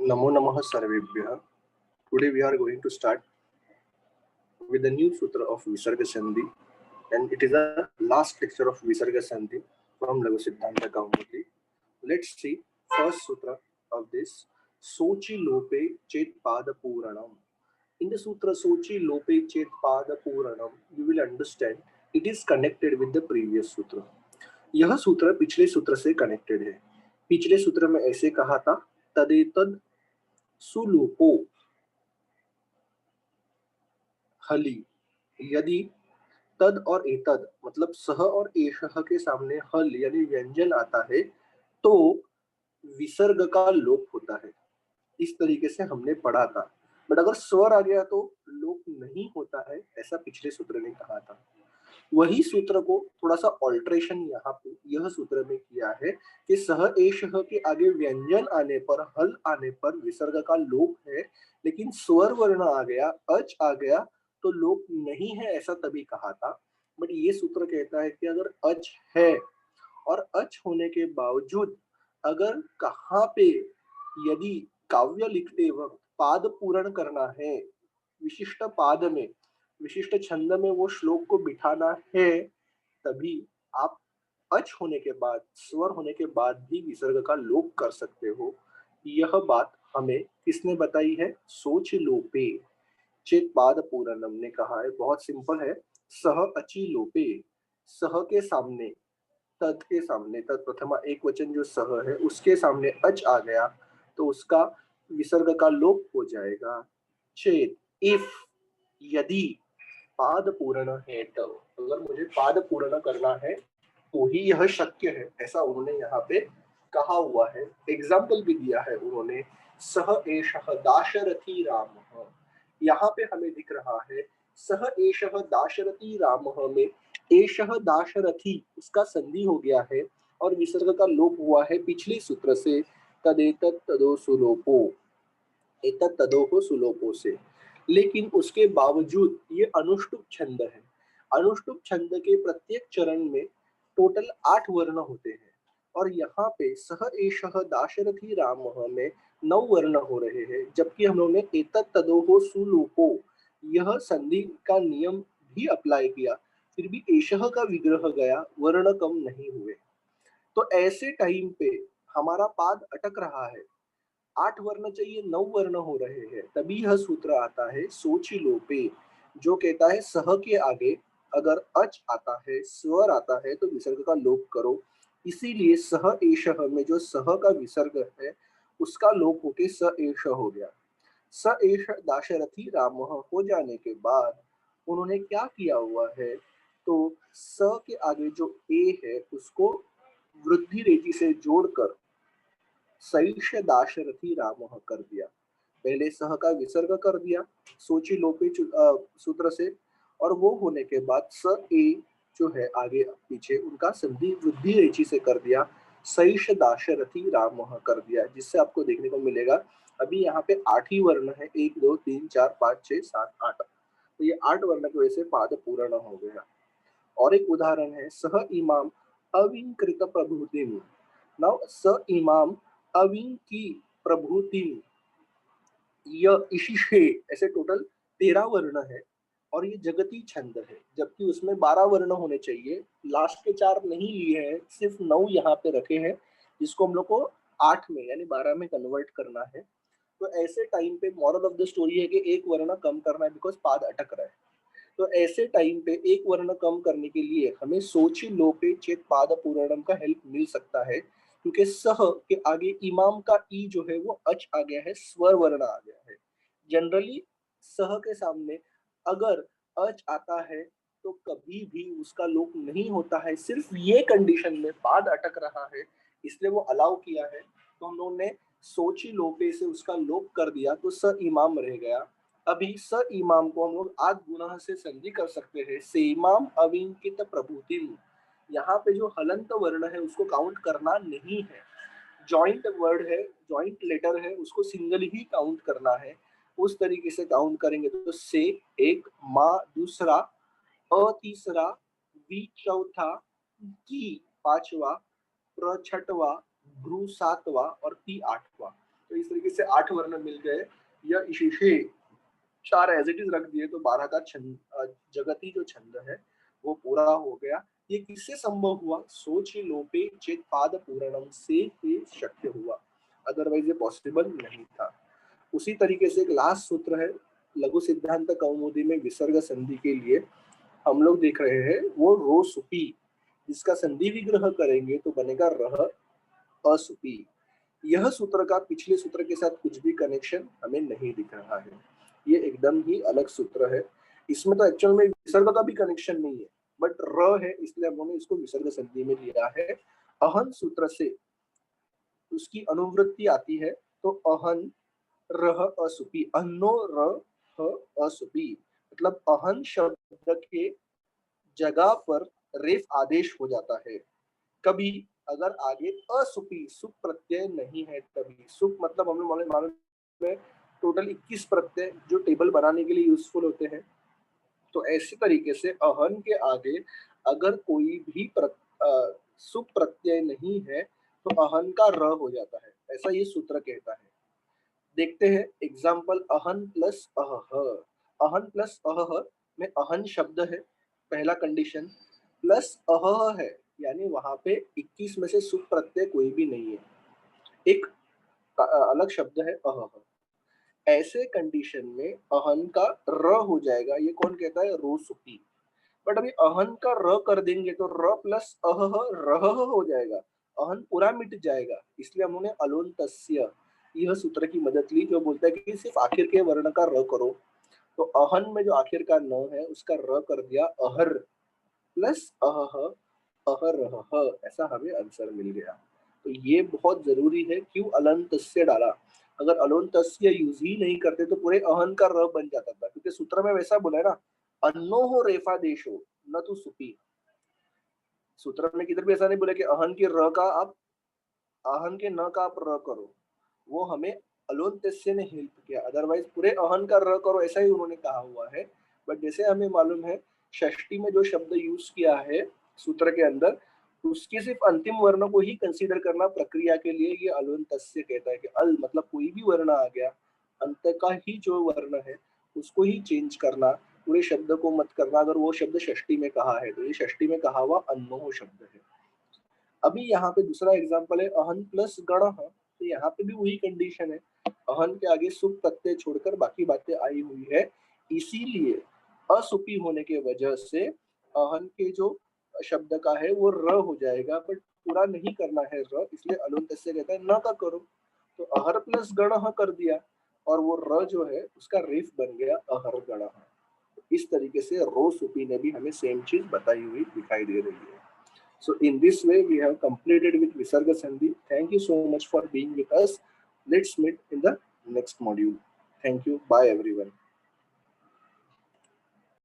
Namo Namah Sarvebhyah. Today we are going to start with the new sutra of Visarga Sandhi, and it is a last lecture of Visarga Sandhi from Laghu Siddhanta Kaumudi. Let's see first sutra of this. Sochi Lope Chet Pada Puranam. In the sutra Sochi Lope Chet Pada Puranam, you will understand it is connected with the previous sutra. यह सूत्र पिछले सूत्र से connected है. पिछले सूत्र में ऐसे कहा था तदेतद सुलोपो हली. यदि तद और एतद मतलब सह और एषः के सामने हल यानी व्यंजन आता है तो विसर्ग का लोप होता है. इस तरीके से हमने पढ़ा था. बट अगर स्वर आ गया तो लोप नहीं होता है, ऐसा पिछले सूत्र ने कहा था. वही सूत्र को थोड़ा सा ऑल्ट्रेशन यहाँ पे यह सूत्र में किया है कि सह एषः के आगे व्यंजन आने पर हल आने पर विसर्ग का लोप है, लेकिन स्वर वर्ण आ गया अच आ गया तो लोप नहीं है, ऐसा तभी कहा था. बट ये सूत्र कहता है कि अगर अच है और अच होने के बावजूद अगर कहाँ पे यदि काव्य लिखते वक्त पाद पूर्ण करना है, विशिष्ट पाद में विशिष्ट छंद में वो श्लोक को बिठाना है, तभी आप अच होने के बाद स्वर होने के बाद भी विसर्ग का लोप कर सकते हो. यह बात हमें किसने बताई है? सोच लोपे चेत पाद पूरणम ने कहा है. बहुत सिंपल है. सह अचि लोपे, सह के सामने तद के सामने तद प्रथमा एक वचन जो सह है उसके सामने अच आ गया तो उसका विसर्ग का लोप हो जाएगा. चेत इफ यदि पाद पूर्ण है तो, अगर मुझे पाद पूर्ण करना है तो ही यह शक्य है, ऐसा उन्होंने यहाँ पे कहा हुआ है. एग्जाम्पल भी दिया है उन्होंने. सह एषः दाशरथी रामः. यहाँ पे हमें दिख रहा है सह एषः दाशरथी रामः में एषः दाशरथी उसका संधि हो गया है और विसर्ग का लोप हुआ है पिछले सूत्र से तदेतत् तदो सुलोपो, एतत् तदोः सुलोपो से. लेकिन उसके बावजूद ये अनुष्टुप छंद है. अनुष्टुप छंद के प्रत्येक चरण में टोटल 8 वर्ण होते हैं और यहाँ पे सह एषः दाशरथी रामः में 9 वर्ण हो रहे हैं, जबकि हम लोगों ने एतत् तदोः सुलोपो यह संधि का नियम भी अप्लाई किया, फिर भी एषः का विग्रह गया, वर्ण कम नहीं हुए. तो ऐसे टाइम पे हमारा पाद अटक रहा है, 8 वर्ण चाहिए 9 वर्ण हो रहे हैं, तभी यह सूत्र आता है सोचि लोपे, जो कहता है सह के आगे अगर अच आता है स्वर आता है तो विसर्ग का लोप करो. इसीलिए सह एषः में जो सह का विसर्ग है उसका लोप होके स एष हो गया. स एष दाशरथी रामः हो जाने के बाद उन्होंने क्या किया हुआ है, तो स के आगे जो ए है उसको वृद्धि रेखी से जोड़कर सैष दाशरथी रामः कर दिया. पहले सह का विसर्ग कर दिया सोची लोपे सूत्र से, और वो होने के बाद स ए जो है आगे पीछे उनका संधि वृद्धि रेखी से कर दिया, सैष दाशरथी रामः कर दिया, जिससे आपको देखने को मिलेगा अभी यहाँ पे 8 ही वर्ण है, 1 2 3 4 5 6 7 8. तो ये 8 वर्ण की वजह से पाद पूर्ण हो गया. और एक उदाहरण है सह इमाम अविंकृत प्रभुतिम. नाउ स इमाम अविं की प्रभुतिम य इशिषे, ऐसे टोटल 13 वर्ण है और ये जगती छंद है, जबकि उसमें 12 वर्ण होने चाहिए. लास्ट के 4 नहीं लिए हैं, सिर्फ 9 यहाँ पे रखे हैं, जिसको हम लोग को 8 में यानी 12 में कन्वर्ट करना है. तो ऐसे टाइम पे मॉरल ऑफ द स्टोरी है कि एक वर्ण कम करना है बिकॉज पाद अटक रहा है. तो ऐसे टाइम पे एक वर्ण कम करने के लिए हमें सोची लोपे चेत पाद पूरणम का हेल्प मिल सकता है, क्योंकि सह के आगे इमाम का ई जो है वो अच आ गया है, स्वर वर्ण आ गया है. जनरली सह के सामने अगर अच आता है तो कभी भी उसका लोप नहीं होता है, सिर्फ ये कंडीशन में पाद अटक रहा है इसलिए वो अलाउ किया है. तो हम लोगों ने सोची लोपे से उसका लोप कर दिया तो स इमाम रह गया. अभी स इमाम को हम लोग आद गुना से संधि कर सकते हैं, सेमाम अविंकित प्रभुतिम. यहाँ पे जो हलंत वर्ण है उसको काउंट करना नहीं है, जॉइंट वर्ड है, जॉइंट लेटर है, उसको सिंगल ही काउंट करना है. उस तरीके से काउंट करेंगे तो से एक, मा दूसरा, अ तीसरा, वी चौथा, की पांचवा, प्र छठवा, भ्रू सातवा और पी आठवा. तो इस तरीके से 8 वर्ण मिल गए या शेषे 4 एज इट इज रख दिए तो 12 का छंद जगती जो छंद है वो पूरा हो गया। ये किससे संभव हुआ? सोचि लोपे चेत पाद पूरणम से ही शक्य हुआ, अदरवाइज ये पॉसिबल नहीं था। उसी तरीके से एक लास्ट सूत्र है लघु सिद्धांत कौमुदी में विसर्ग संधि के लिए हम लोग देख रहे हैं, वो रो सुपी, जिसका संधि विग्रह करेंगे तो बनेगा रह असुपी। यह सूत्र का पिछले सूत्र के साथ कुछ भी कनेक्शन हमें नहीं दिख रहा है, ये एकदम ही अलग सूत्र है। इसमें तो एक्चुअल में विसर्ग का भी कनेक्शन नहीं है, बट र है इसलिए हमने इसको विसर्ग संधि में लिया है। अहन सूत्र से उसकी अनुवृत्ति आती है, तो अहन रह असुपी, अन्नो रह असुपी, मतलब अहन शब्द के जगह पर रेफ आदेश हो जाता है। कभी अगर आगे असुपी सुप प्रत्यय नहीं है तभी। सुप मतलब हमें मालूम है टोटल 21 प्रत्यय जो टेबल बनाने के लिए यूजफुल होते हैं। तो ऐसे तरीके से अहन के आगे अगर कोई भी सुप प्रत्यय नहीं है तो अहन का र हो जाता है, ऐसा ये सूत्र कहता है। देखते हैं एग्जाम्पल, अहन प्लस अह। अहन प्लस अह में अहन शब्द है, पहला कंडीशन, प्लस अह है, यानी वहां पे 21 में से सुप प्रत्यय कोई भी नहीं है, एक अलग शब्द है अह। ऐसे कंडीशन में अहन का र हो जाएगा, ये कौन कहता है? रोसुपी। बट अभी अहन का र कर देंगे तो र प्लस अह रह हो जाएगा, अहन पूरा मिट जाएगा। इसलिए हमने अलोन तस्य यह सूत्र की मदद ली जो बोलता है कि सिर्फ आखिर के वर्ण का र करो। तो अहन में जो आखिर का न है उसका र कर दिया अहर प्लस अह अहरह, ऐसा हमें आंसर मिल गया। तो ये बहुत जरूरी है। क्यों अलंतस्य डाला? अगर अलंतस्य यूज ही नहीं करते तो पूरे अहन का र बन जाता था, क्योंकि सूत्र में वैसा बोला है ना, अन्नो हो रेफा देशो न तो सुपी। सूत्र में किधर भी ऐसा नहीं बोला कि अहन के र का आप अहन के न का आप र करो, वो हमें अलोन्तेस्य ने हेल्प किया, अदरवाइज पूरे अहन का र करो ऐसा ही उन्होंने कहा हुआ है। बट जैसे हमें मालूम है षष्ठी में जो शब्द यूज किया है सूत्र के अंदर, उसके सिर्फ अंतिम वर्ण को ही कंसीडर करना प्रक्रिया के लिए ये अलोन्तस्य कहता है कि अल मतलब कोई भी वर्ण आ गया, अंत का ही जो वर्ण है उसको ही चेंज करना, पूरे शब्द को मत करना। अगर वो शब्द षष्ठी में कहा है तो ये षष्ठी में कहा हुआ अन्नो शब्द है। अभी यहाँ पे दूसरा एग्जांपल है अहन प्लस गण, तो यहाँ पे भी वही कंडीशन है, अहन के आगे सुप प्रत्यय छोड़कर बाकी बातें आई हुई है, इसीलिए असुपी होने के वजह से अहन के जो शब्द का है वो र हो जाएगा, बट पूरा नहीं करना है र, इसलिए अलुंतस्य कहता है न का करो। तो अहर प्लस गण कर दिया और वो र जो है उसका रेफ बन गया अहर गण। इस तरीके से रो सुपी ने भी हमें सेम चीज बताई हुई दिखाई दे रही है। So in this way, we have completed with Visarga Sandhi. Thank you so much for being with us. Let's meet in the next module. Thank you. Bye everyone.